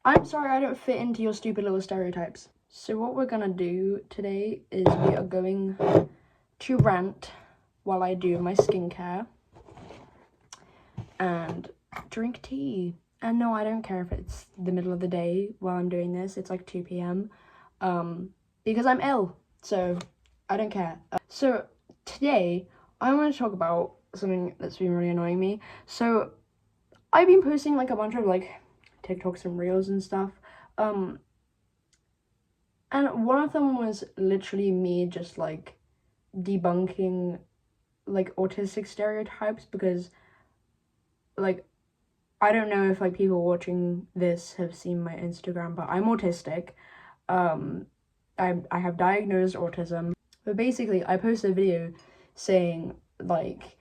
I'm sorry I don't fit into your stupid little stereotypes. So what we're gonna do today is we are going to rant while I do my skincare and drink tea. And no, I don't care if it's the middle of the day while I'm doing this. It's like 2 p.m. Because I'm ill, so I don't care. So today I want to talk about something that's been really annoying me. So I've been posting like a bunch of like TikToks and reels and stuff. And one of them was literally me just like debunking like autistic stereotypes because like I don't know if like people watching this have seen my Instagram, but I'm autistic. I have diagnosed autism. But basically I posted a video saying like,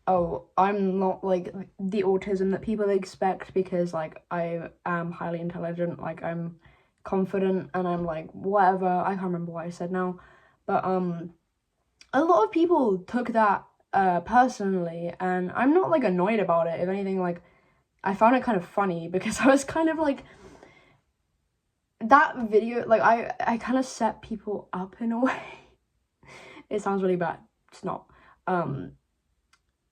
oh, I'm not like the autism that people expect because like I am highly intelligent, like I'm confident and I'm like whatever. I can't remember what I said now. But a lot of people took that personally, and I'm not like annoyed about it. If anything, like I found it kind of funny because I was kind of like that video, like I kind of set people up in a way. It sounds really bad. It's not.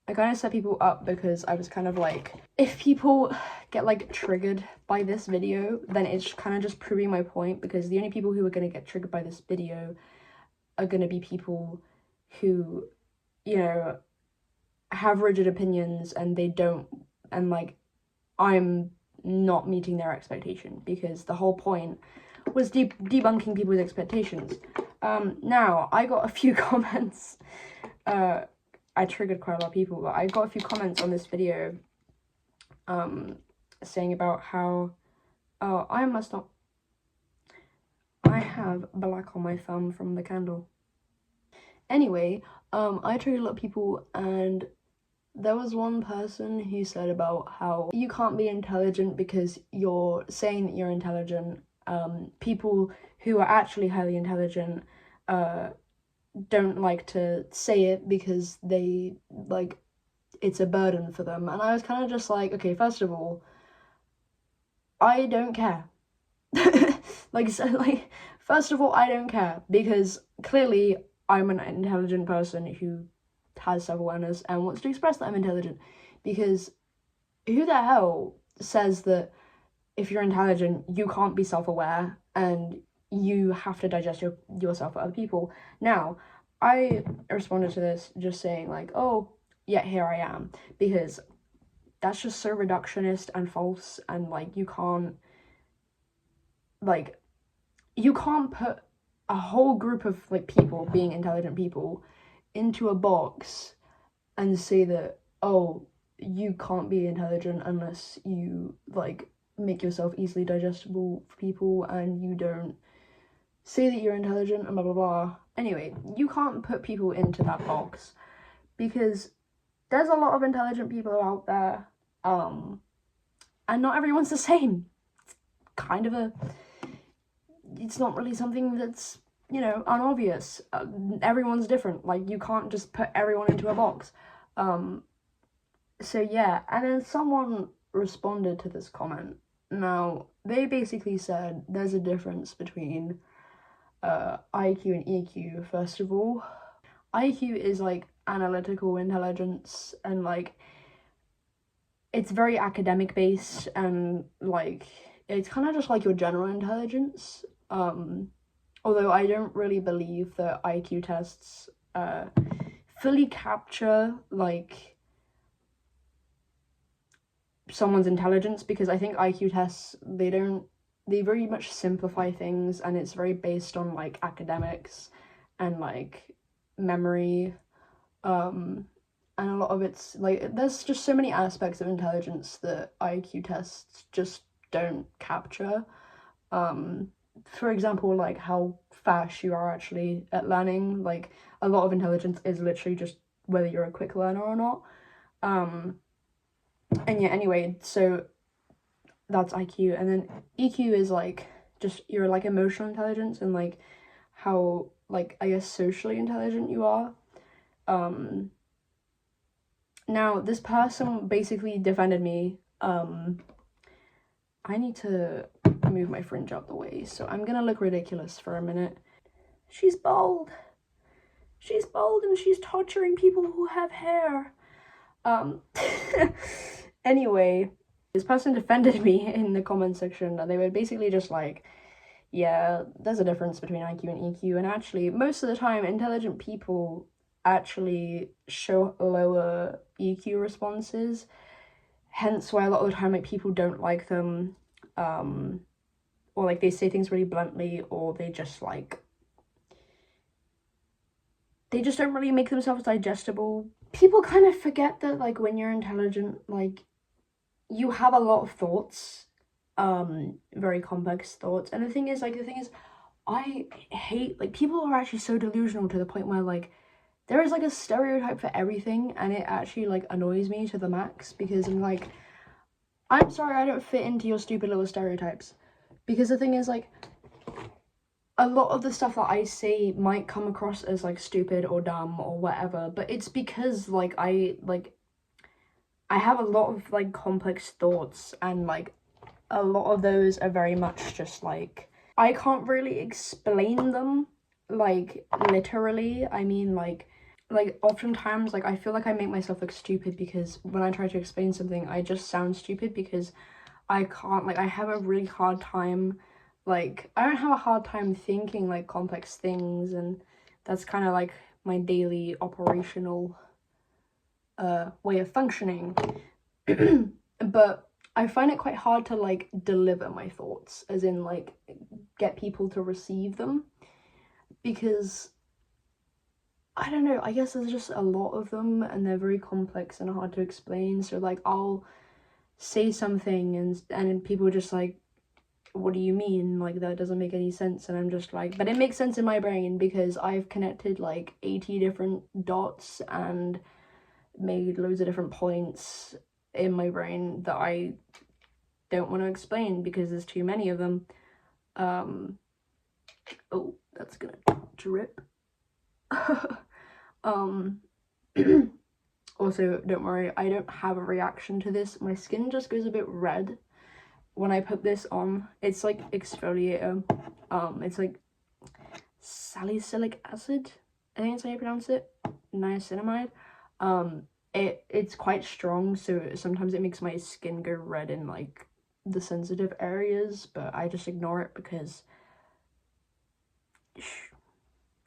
I kind of set people up because I was kind of like, if people get like triggered by this video, then it's kind of just proving my point, because the only people who are going to get triggered by this video are going to be people who, you know, have rigid opinions and they don't, and like I'm not meeting their expectation, because the whole point was debunking people's expectations. Now I got a few comments. I triggered quite a lot of people, but I got a few comments on this video saying about how, oh, I must not, I have black on my thumb from the candle. Anyway, I triggered a lot of people, and there was one person who said about how you can't be intelligent because you're saying that you're intelligent. People who are actually highly intelligent don't like to say it because they like it's a burden for them. And I was kind of just like, okay, first of all, I don't care. Like, so, like, first of all, I don't care, because clearly I'm an intelligent person who has self-awareness and wants to express that I'm intelligent, because who the hell says that if you're intelligent, you can't be self-aware and you have to digest yourself for other people? Now, I responded to this just saying like, oh, yeah, here I am, because that's just so reductionist and false, and like you can't put a whole group of like people being intelligent people into a box and say that, oh, you can't be intelligent unless you like make yourself easily digestible for people and you don't say that you're intelligent and blah blah blah. Anyway, you can't put people into that box, because there's a lot of intelligent people out there, and not everyone's the same. It's kind of a, it's not really something that's, you know, unobvious. Everyone's different. Like, you can't just put everyone into a box. So yeah, and then someone responded to this comment. Now, they basically said there's a difference between IQ and EQ. First of all, IQ is like analytical intelligence, and like it's very academic based, and like it's kind of just like your general intelligence. Although I don't really believe that IQ tests fully capture like someone's intelligence, because I think IQ tests, they very much simplify things, and it's very based on like academics and like memory, and a lot of it's like there's just so many aspects of intelligence that IQ tests just don't capture. For example, like how fast you are actually at learning. Like, a lot of intelligence is literally just whether you're a quick learner or not. And yeah, anyway, so that's IQ. And then EQ is like just your like emotional intelligence and like how like I guess socially intelligent you are. Now this person basically defended me. I need to move my fringe out the way, so I'm gonna look ridiculous for a minute. She's bald. She's bald and she's torturing people who have hair. Anyway, this person defended me in the comment section, and they were basically just like, yeah, there's a difference between IQ and EQ, and actually, most of the time, intelligent people actually show lower EQ responses, hence why a lot of the time, like, people don't like them, or, like, they say things really bluntly, or they just, like, they just don't really make themselves digestible. People kind of forget that, like, when you're intelligent, like, you have a lot of thoughts, very complex thoughts, and the thing is, I hate, like, people are actually so delusional to the point where, like, there is, like, a stereotype for everything, and it actually, like, annoys me to the max, because I'm like, I'm sorry I don't fit into your stupid little stereotypes, because the thing is, like, a lot of the stuff that I say might come across as, like, stupid or dumb or whatever, but it's because, like, I have a lot of, like, complex thoughts, and, like, a lot of those are very much just, like, I can't really explain them, like, literally. I mean, like, oftentimes, like, I feel like I make myself look stupid because when I try to explain something, I just sound stupid because I can't, like, I have a really hard time, like, I don't have a hard time thinking, like, complex things, and that's kind of, like, my daily operational way of functioning. But I find it quite hard to, like, deliver my thoughts, as in, like, get people to receive them, because I don't know, I guess there's just a lot of them, and they're very complex and hard to explain, so, like, I'll say something, and people just, like, what do you mean? Like, that doesn't make any sense, and I'm just like, but it makes sense in my brain, because I've connected, like, 80 different dots, and made loads of different points in my brain that I don't want to explain, because there's too many of them. Oh, that's gonna drip. Also, don't worry, I don't have a reaction to this. My skin just goes a bit red when I put this on. It's like exfoliator. It's like salicylic acid, I think that's how you pronounce it. Niacinamide. It's quite strong, so sometimes it makes my skin go red in, like, the sensitive areas, but I just ignore it because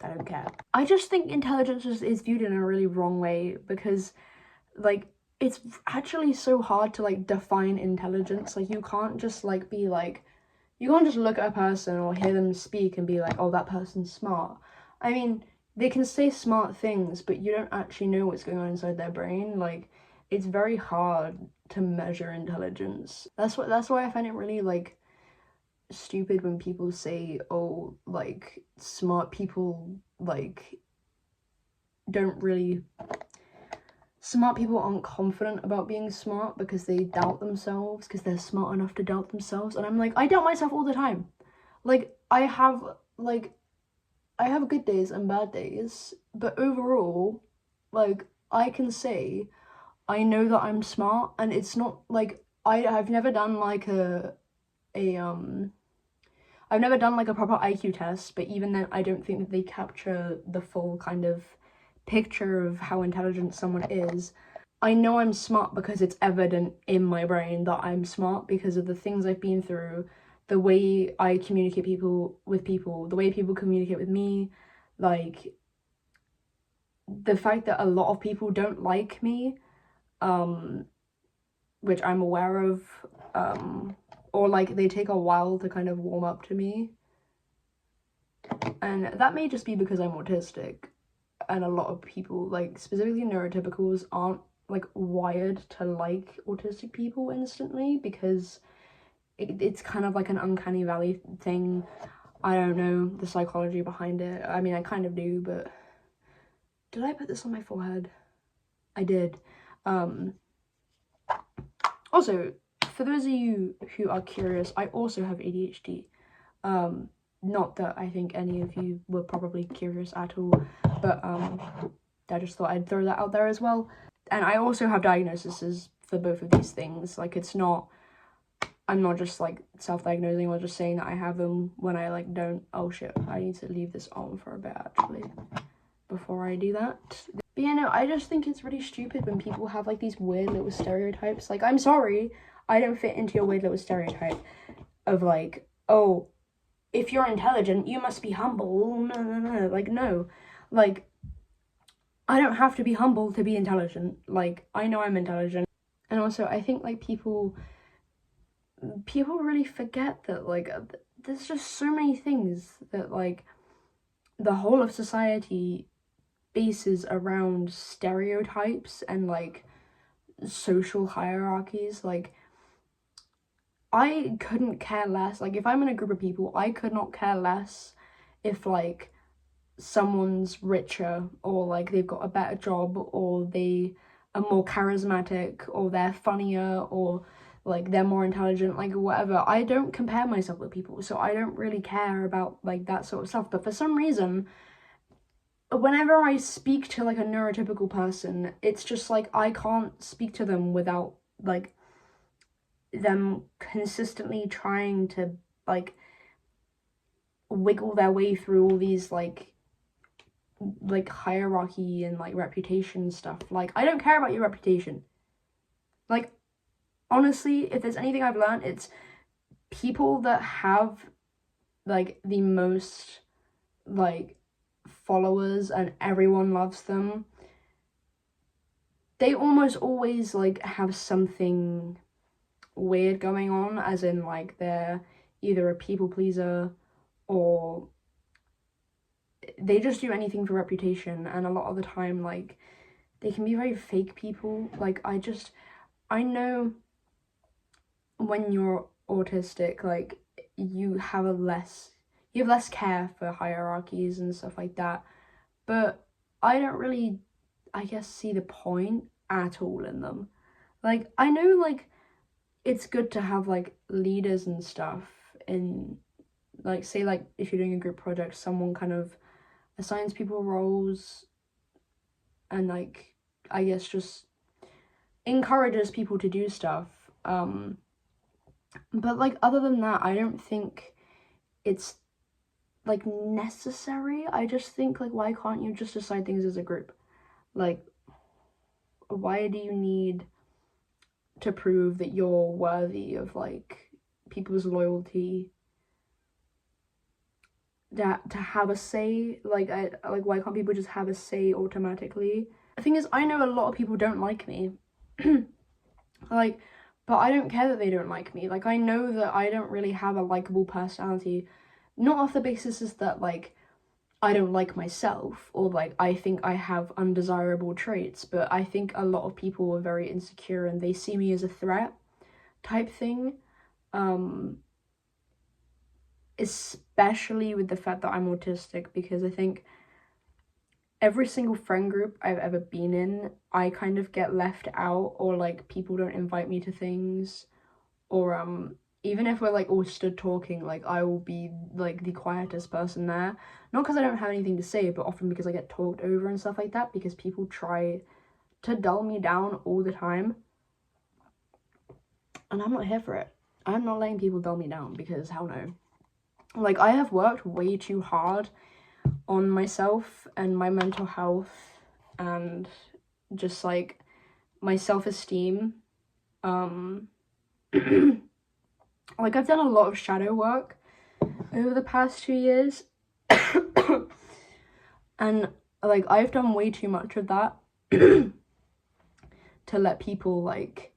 I don't care. I just think intelligence is viewed in a really wrong way, because, like, it's actually so hard to, like, define intelligence. Like, you can't just, like, be like, you can't just look at a person or hear them speak and be like, oh, that person's smart. I mean, they can say smart things, but you don't actually know what's going on inside their brain. Like, it's very hard to measure intelligence. That's why I find it really, like, stupid when people say, oh, like, smart people, like, smart people aren't confident about being smart because they doubt themselves, because they're smart enough to doubt themselves. And I'm like, I doubt myself all the time. Like, I have good days and bad days, but overall, like, I can say I know that I'm smart, and it's not like I've never done like I've never done like a proper IQ test, but even then I don't think that they capture the full kind of picture of how intelligent someone is. I know I'm smart because it's evident in my brain that I'm smart because of the things I've been through, the way I communicate with people, the way people communicate with me, like, the fact that a lot of people don't like me, which I'm aware of, or, like, they take a while to kind of warm up to me. And that may just be because I'm autistic, and a lot of people, like, specifically neurotypicals, aren't, like, wired to like autistic people instantly, because it's kind of like an uncanny valley thing. I don't know the psychology behind it. I mean, I kind of do, but did I put this on my forehead? I did. Also, for those of you who are curious, I also have ADHD. Not that I think any of you were probably curious at all, but I just thought I'd throw that out there as well. And I also have diagnoses for both of these things. Like, it's not I'm not just like self-diagnosing or just saying that I have them when I like don't. Oh shit, I need to leave this on for a bit actually before I do that. But yeah, no, I just think it's really stupid when people have like these weird little stereotypes. Like, I'm sorry, I don't fit into your weird little stereotype of like, oh, if you're intelligent, you must be humble. No. Like, no. Like, I don't have to be humble to be intelligent. Like, I know I'm intelligent. And also, I think like people really forget that like there's just so many things that like the whole of society bases around stereotypes and like social hierarchies. Like, I couldn't care less. Like, if I'm in a group of people, I could not care less if like someone's richer or like they've got a better job or they are more charismatic or they're funnier or like they're more intelligent, like whatever. I don't compare myself with people, so I don't really care about like that sort of stuff. But for some reason, whenever I speak to like a neurotypical person, it's just like I can't speak to them without like them consistently trying to like wiggle their way through all these like hierarchy and like reputation stuff. Like, I don't care about your reputation. Like, honestly, if there's anything I've learned, it's people that have like the most like followers and everyone loves them, they almost always like have something weird going on, as in like they're either a people pleaser or they just do anything for reputation. And a lot of the time like they can be very fake people. Like, I know when you're autistic, like you have less care for hierarchies and stuff like that, but I don't really, I guess, see the point at all in them. Like, I know like it's good to have like leaders and stuff in, like, say like if you're doing a group project, someone kind of assigns people roles and like I guess just encourages people to do stuff. But like other than that, I don't think it's like necessary. I just think like, why can't you just decide things as a group? Like, why do you need to prove that you're worthy of like people's loyalty, that to have a say? Like, why can't people just have a say automatically? The thing is, I know a lot of people don't like me. Like, but I don't care that they don't like me. Like, I know that I don't really have a likable personality, not off the basis is that like I don't like myself or like I think I have undesirable traits, but I think a lot of people are very insecure and they see me as a threat type thing. Especially with the fact that I'm autistic, because I think every single friend group I've ever been in, I kind of get left out, or like people don't invite me to things, or even if we're like all stood talking, like I will be like the quietest person there. Not because I don't have anything to say, but often because I get talked over and stuff like that, because people try to dull me down all the time. And I'm not here for it. I'm not letting people dull me down, because hell no. Like, I have worked way too hard on myself and my mental health and just like my self-esteem. Like, I've done a lot of shadow work over the past 2 years. And like I've done way too much of that to let people like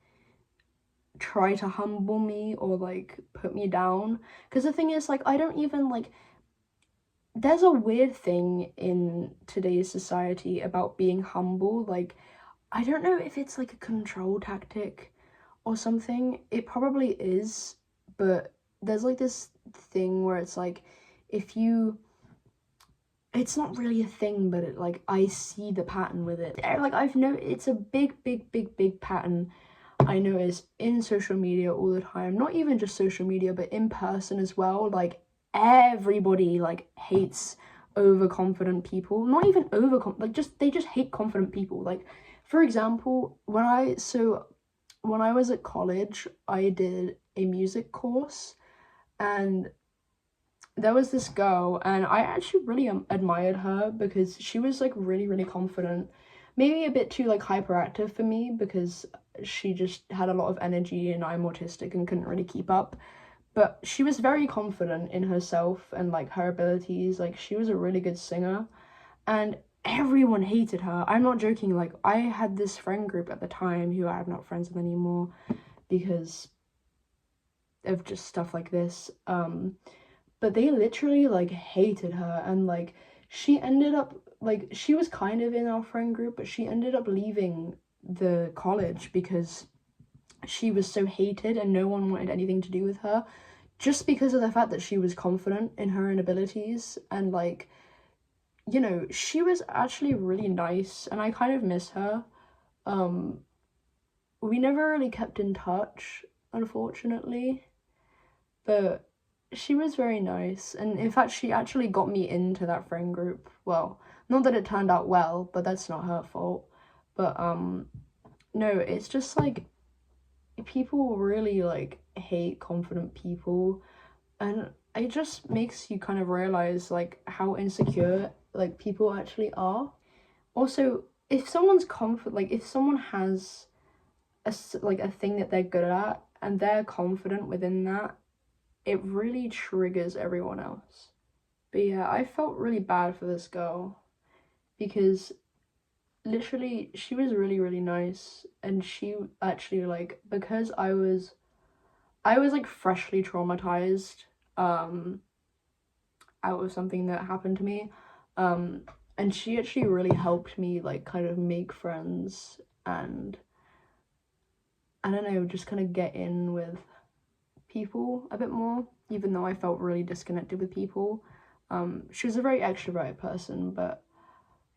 try to humble me or like put me down. Because the thing is, like, I don't even like, there's a weird thing in today's society about being humble. Like, I don't know if it's like a control tactic or something. It probably is, but there's like this thing where it's like, if you, it's not really a thing, but it like, I see the pattern with it. Like, I've noticed it's a big pattern I notice in social media all the time. Not even just social media, but in person as well. Like, everybody like hates overconfident people. Not even like, just they just hate confident people. Like, for example, when I was at college, I did a music course, and there was this girl, and I actually really admired her because she was like really, really confident. Maybe a bit too like hyperactive for me because she just had a lot of energy and I'm autistic and couldn't really keep up. But she was very confident in herself and like her abilities. Like she was a really good singer, and everyone hated her. I'm not joking. Like I had this friend group at the time who I'm not friends with anymore because of just stuff like this. But they literally like hated her, and like she ended up like she was kind of in our friend group, but she ended up leaving the college because she was so hated and no one wanted anything to do with her just because of the fact that she was confident in her own abilities. And like, you know, she was actually really nice and I kind of miss her. We never really kept in touch, unfortunately, but she was very nice, and in fact she actually got me into that friend group. Well, not that it turned out well, but that's not her fault. But no, it's just like people really like hate confident people, and it just makes you kind of realize like how insecure like people actually are. Also, if someone's confident, like if someone has like a thing that they're good at and they're confident within that, it really triggers everyone else. But yeah, I felt really bad for this girl because literally she was really, really nice, and she actually like, because I was like freshly traumatized out of something that happened to me, and she actually really helped me like kind of make friends and I don't know, just kind of get in with people a bit more, even though I felt really disconnected with people. She was a very extroverted person, but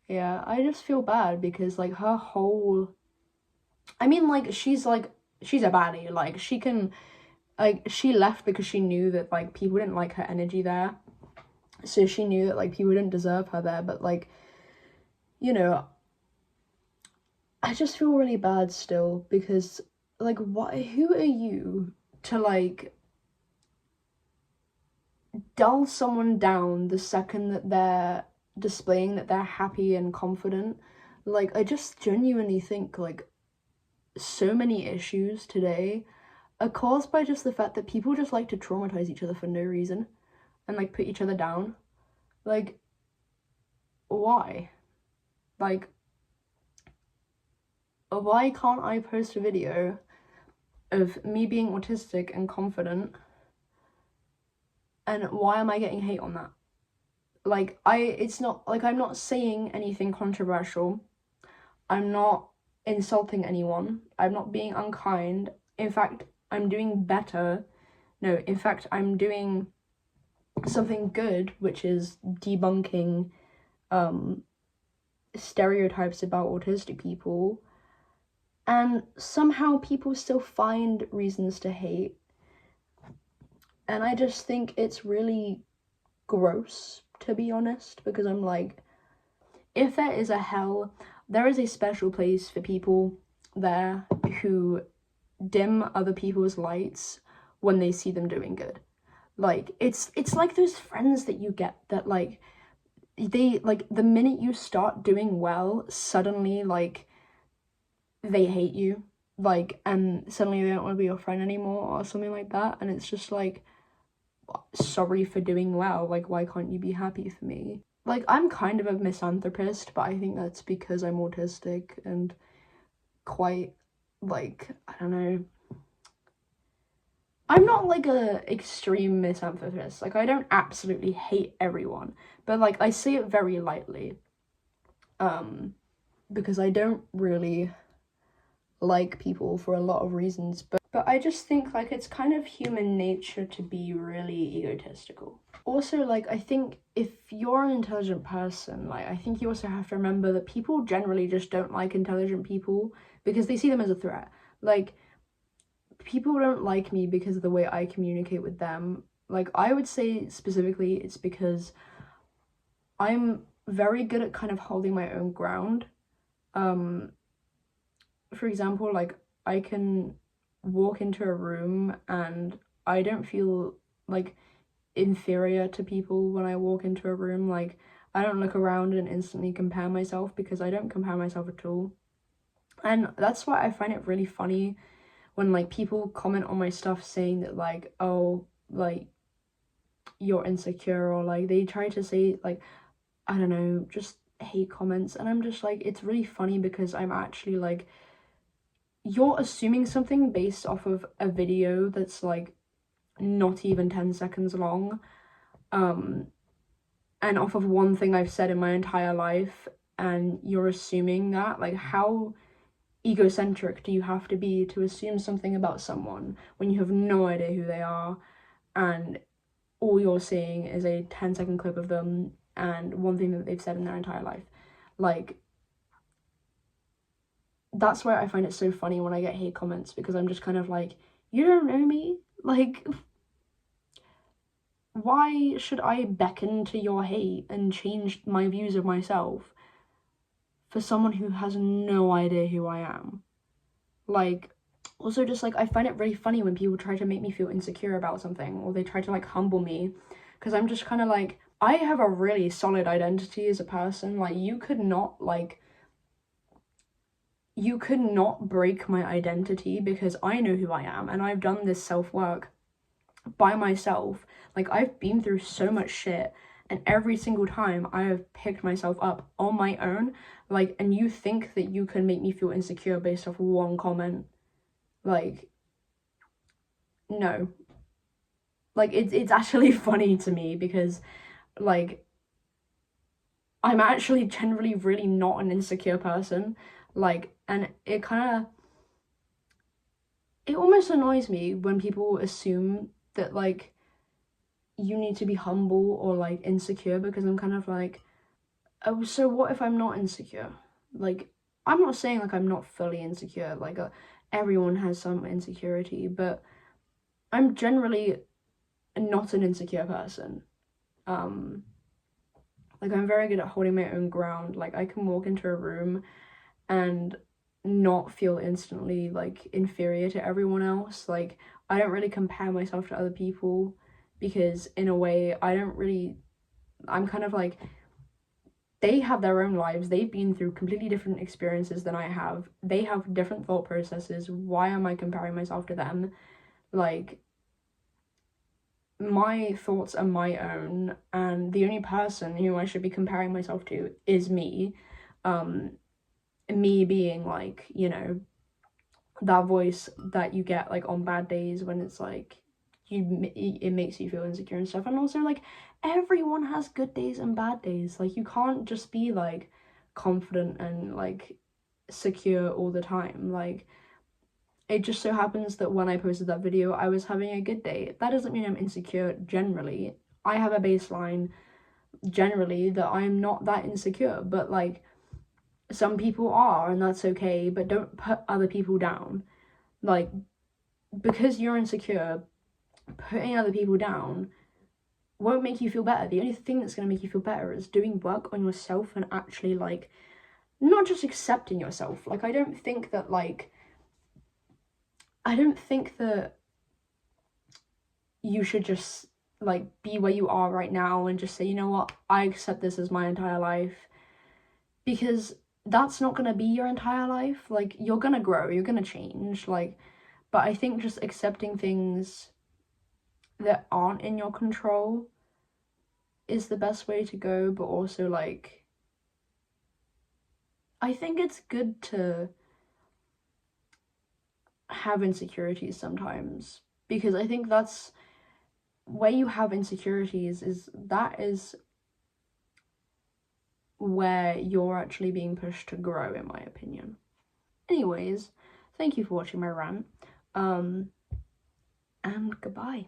yeah, I just feel bad because like her whole, I mean, like she's a baddie. Like she can, like she left because she knew that like people didn't like her energy there, so she knew that like people didn't deserve her there. But like, you know, I just feel really bad still because like, what? Who are you to like dull someone down the second that they're displaying that they're happy and confident? Like, I just genuinely think like so many issues today are caused by just the fact that people just like to traumatize each other for no reason and like put each other down. Like, why? Like, why can't I post a video of me being autistic and confident, and why am I getting hate on that? Like, it's not like I'm not saying anything controversial. I'm not insulting anyone. I'm not being unkind. In fact, I'm doing better. No, in fact, I'm doing something good, which is debunking stereotypes about autistic people. And somehow people still find reasons to hate. And I just think it's really gross, to be honest, because I'm like, if there is a hell, there is a special place for people there who dim other people's lights when they see them doing good. Like, it's like those friends that you get that like, they like the minute you start doing well, suddenly like they hate you, like, and suddenly they don't want to be your friend anymore or something like that. And it's just like, sorry for doing well, like why can't you be happy for me? Like, I'm kind of a misanthropist, but I think that's because I'm autistic and quite like, I don't know, I'm not like a extreme misanthropist. Like, I don't absolutely hate everyone, but like I say it very lightly, because I don't really like people for a lot of reasons, but I just think like it's kind of human nature to be really egotistical. Also, like, I think if you're an intelligent person, like, I think you also have to remember that people generally just don't like intelligent people because they see them as a threat. Like, people don't like me because of the way I communicate with them. Like, I would say specifically it's because I'm very good at kind of holding my own ground. For example, like, I can walk into a room and I don't feel like inferior to people when I walk into a room. Like, I don't look around and instantly compare myself, because I don't compare myself at all. And that's why I find it really funny when like people comment on my stuff saying that like, oh, like you're insecure, or like they try to say like, I don't know, just hate comments. And I'm just like, it's really funny because I'm actually like, you're assuming something based off of a video that's like not even 10 seconds long, and off of one thing I've said in my entire life, and you're assuming that. Like, how egocentric do you have to be to assume something about someone when you have no idea who they are, and all you're seeing is a 10-second clip of them and one thing that they've said in their entire life? Like, that's why I find it so funny when I get hate comments, because I'm just kind of like, you don't know me. Like, why should I beckon to your hate and change my views of myself for someone who has no idea who I am? Like, also just like, I find it really funny when people try to make me feel insecure about something, or they try to like humble me, because I'm just kind of like, I have a really solid identity as a person. Like, you could not break my identity, because I know who I am and I've done this self-work by myself. Like, I've been through so much shit, and every single time I have picked myself up on my own. Like, and you think that you can make me feel insecure based off one comment? Like, no. Like, it's actually funny to me, because like, I'm actually generally really not an insecure person. Like, and it almost annoys me when people assume that like you need to be humble or like insecure, because I'm kind of like, oh, so what if I'm not insecure? Like, I'm not saying like I'm not fully insecure. Like, everyone has some insecurity, but I'm generally not an insecure person. Like, I'm very good at holding my own ground. Like, I can walk into a room and not feel instantly like inferior to everyone else. Like, I don't really compare myself to other people, because in a way I'm kind of like, they have their own lives, they've been through completely different experiences than I have, they have different thought processes. Why am I comparing myself to them? Like, my thoughts are my own, and the only person who I should be comparing myself to is me. Me being like, you know, that voice that you get like on bad days when it's like it makes you feel insecure and stuff. And also, like, everyone has good days and bad days. Like, you can't just be like confident and like secure all the time. Like, it just so happens that when I posted that video, I was having a good day. That doesn't mean I'm insecure generally. I have a baseline generally that I'm not that insecure, but like, some people are, and that's okay. But don't put other people down. Like, because you're insecure, putting other people down won't make you feel better. The only thing that's going to make you feel better is doing work on yourself and actually like not just accepting yourself. Like, I don't think that you should just like be where you are right now and just say, you know what, I accept this as my entire life, because that's not gonna be your entire life. Like, you're gonna grow, you're gonna change, like, but I think just accepting things that aren't in your control is the best way to go. But also, like, I think it's good to have insecurities sometimes, because I think that's where you have insecurities, is where you're actually being pushed to grow, in my opinion. Anyways, thank you for watching my rant, and goodbye.